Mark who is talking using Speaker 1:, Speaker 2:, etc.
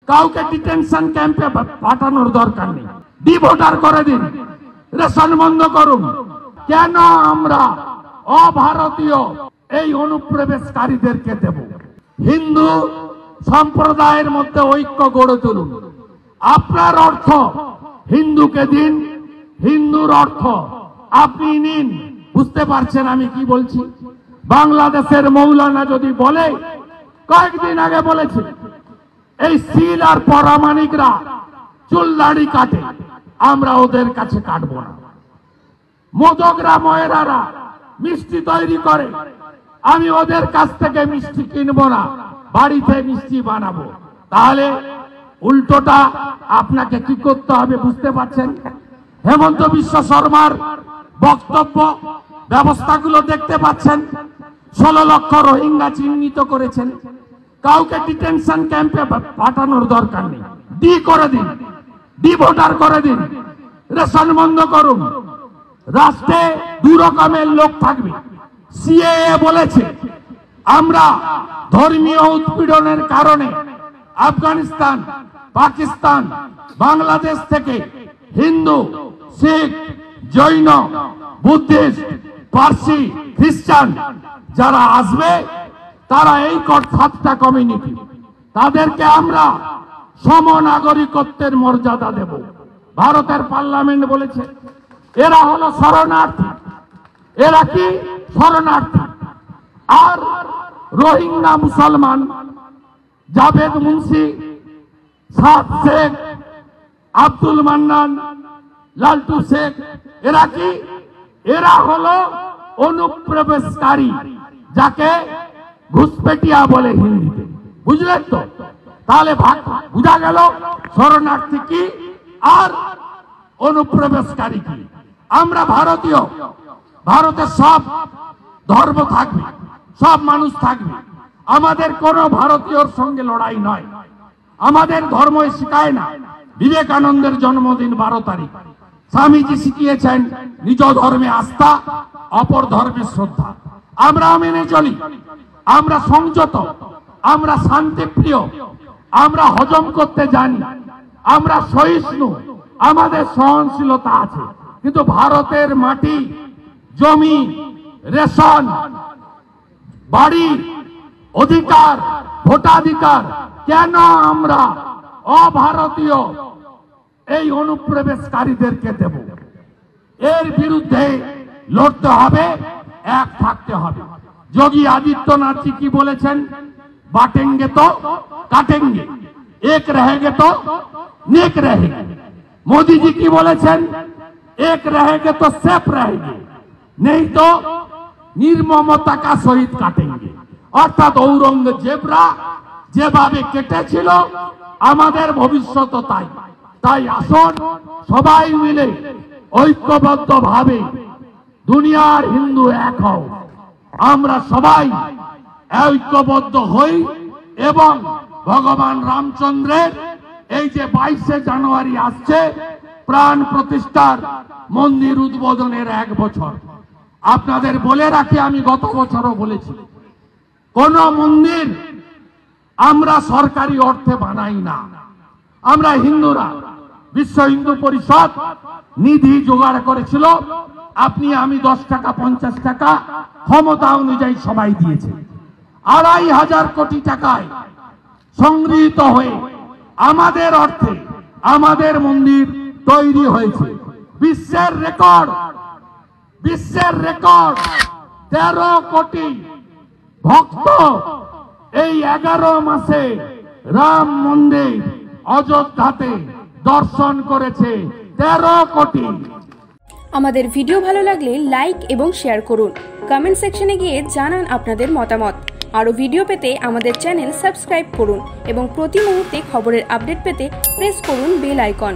Speaker 1: কাউকে ডিটেনশন ক্যাম্পে পাঠানোর দরকার নেই। ডিভোটার করে দিন, রেশন বন্ধ করুন। কেন আমরা অভারতীয় এই অনুপ্রবেশকারীদেরকে দেব? হিন্দু সম্প্রদায়ের মধ্যে ঐক্য গড়ে তুলুন। আপনার অর্থ হিন্দুকে দিন, হিন্দুর অর্থ আপনি নিন। বুঝতে পারছেন আমি কি বলছি? বাংলাদেশের মৌলানা যদি বলে, কয়েকদিন আগে বলেছে, এই সিল আর পরামানিকরা চুল দাড়ি কাটে, আমরা ওদের কাছে কাটবো না। মোদকরা ময়রারা মিষ্টি তৈরি করে, আমি ওদের কাছ থেকে মিষ্টি কিনবো না, বাড়িতে মিষ্টি বানাবো। তাহলে উল্টোটা আপনাকে কি করতে হবে বুঝতে পারছেন? হেমন্ত বিশ্ব শর্মার বক্তব্য ব্যবস্থাগুলো দেখতে পাচ্ছেন। 16 লক্ষ রোহিঙ্গা চিহ্নিত করেছেন। কাউকে ডিটেনশন ক্যাম্পে পাঠানোর দরকার নেই। ডি করে দিন, ডিভোটার করে দিন, রেশন বন্ধ করুন। রাষ্ট্রে 2 রকমের লোক থাকবে। সিএএ বলেছে আমরা ধর্মীয় উৎপীড়নের কারণে আফগানিস্তান, পাকিস্তান, বাংলাদেশ থেকে হিন্দু, শিখ, জৈন, বুদ্ধিস্ট, পার্সি, খ্রিস্টান যারা আসবে তারা এই 7টা কমিউনিটি, তাদেরকে আমরা সমনাগরিকত্বের মর্যাদা দেব। ভারতের পার্লামেন্ট বলেছে এরা হলো শরণার্থী। এরা কি শরণার্থী? আর রোহিঙ্গা মুসলমান জাভেদ মুন্সি, সাদ শেখ, আব্দুল মান্নান, লালটু শেখ, এরা কি? এরা হলো অনুপ্রবেশকারী, যাকে ঘুষপেটিয়া বলে হিন্দিতে। বুঝলেন তো? তাহলে ভাগ বুঝা গেল শরণার্থী কি আর অনুপ্রবেশকারী কি। আমরা ভারতীয়, ভারতের সব ধর্ম থাকবে, সব মানুষ থাকবে। আমাদের কোন ভারতীয়র সঙ্গে লড়াই নয়। আমাদের ধর্ম শিখায় না। বিবেকানন্দের জন্মদিন 12 তারিখ। স্বামীজি শিখিয়েছেন নিজ ধর্মে আস্থা, অপর ধর্মে শ্রদ্ধা। আমরা মেনে চলি। আমরা সংযত, আমরা শান্তিপ্রিয়, আমরা হজম করতে জানি, আমরা সহিষ্ণু, আমাদের সহনশীলতা আছে। কিন্তু ভারতের মাটি, জমি, রেশন, বাড়ি, অধিকার, ভোটাধিকার কেন আমরা অভারতীয় এই অনুপ্রবেশকারীদেরকে দেব? এর বিরুদ্ধে লড়তে হবে, এক থাকতে হবে। যোগী आदित्यनाथ जी की বলেছেন, बांटेंगे तो काटेंगे, एक रहेंगे तो नेक रहेंगे। मोदी जी की বলেছেন, एक रहेंगे तो सेफ रहेंगे, नहीं तो निर्ममता का सहित काटेंगे। অর্থাৎ ঔরঙ্গজেবরা যেভাবে কেটেছিল আমাদের ভবিষ্যৎ তাই। তাই আসুন সবাই মিলে ঐক্যবদ্ধভাবে দুনিয়ার হিন্দু এক হও। আমরা সবাই ঐক্যবদ্ধ হই এবং ভগবান রামচন্দ্রের এই যে 22শে জানুয়ারি আসছে, প্রাণ প্রতিষ্ঠার মন্দির উদ্বোধনের 1 বছর। আপনাদের বলে রাখি, আমি গত বছরও বলেছি, কোন মন্দির আমরা সরকারি অর্থে বানাই না। আমরা হিন্দুরা, বিশ্ব হিন্দু পরিষদ নিধি জোগাড় করেছিল। আপনি আমি 10 টাকা 50 টাকা ক্ষমতা অনুযায়ী সবাই দিয়েছে। 2500 কোটি টাকায় সংগৃহীত হয়ে আমাদের অর্থে আমাদের মন্দির তৈরি হয়েছে। বিশ্বের রেকর্ড 13 কোটি ভক্ত এই 11 মাসে রাম মন্দির অযোধ্যাতে দর্শন করেছে। 13 কোটি।
Speaker 2: আমাদের ভিডিও ভালো লাগলে লাইক এবং শেয়ার করুন। কমেন্ট সেকশনে গিয়ে জানান আপনাদের মতামত। আরো ভিডিও পেতে আমাদের চ্যানেল সাবস্ক্রাইব করুন এবং প্রতি মুহূর্তে খবরের আপডেট পেতে প্রেস করুন বেল আইকন।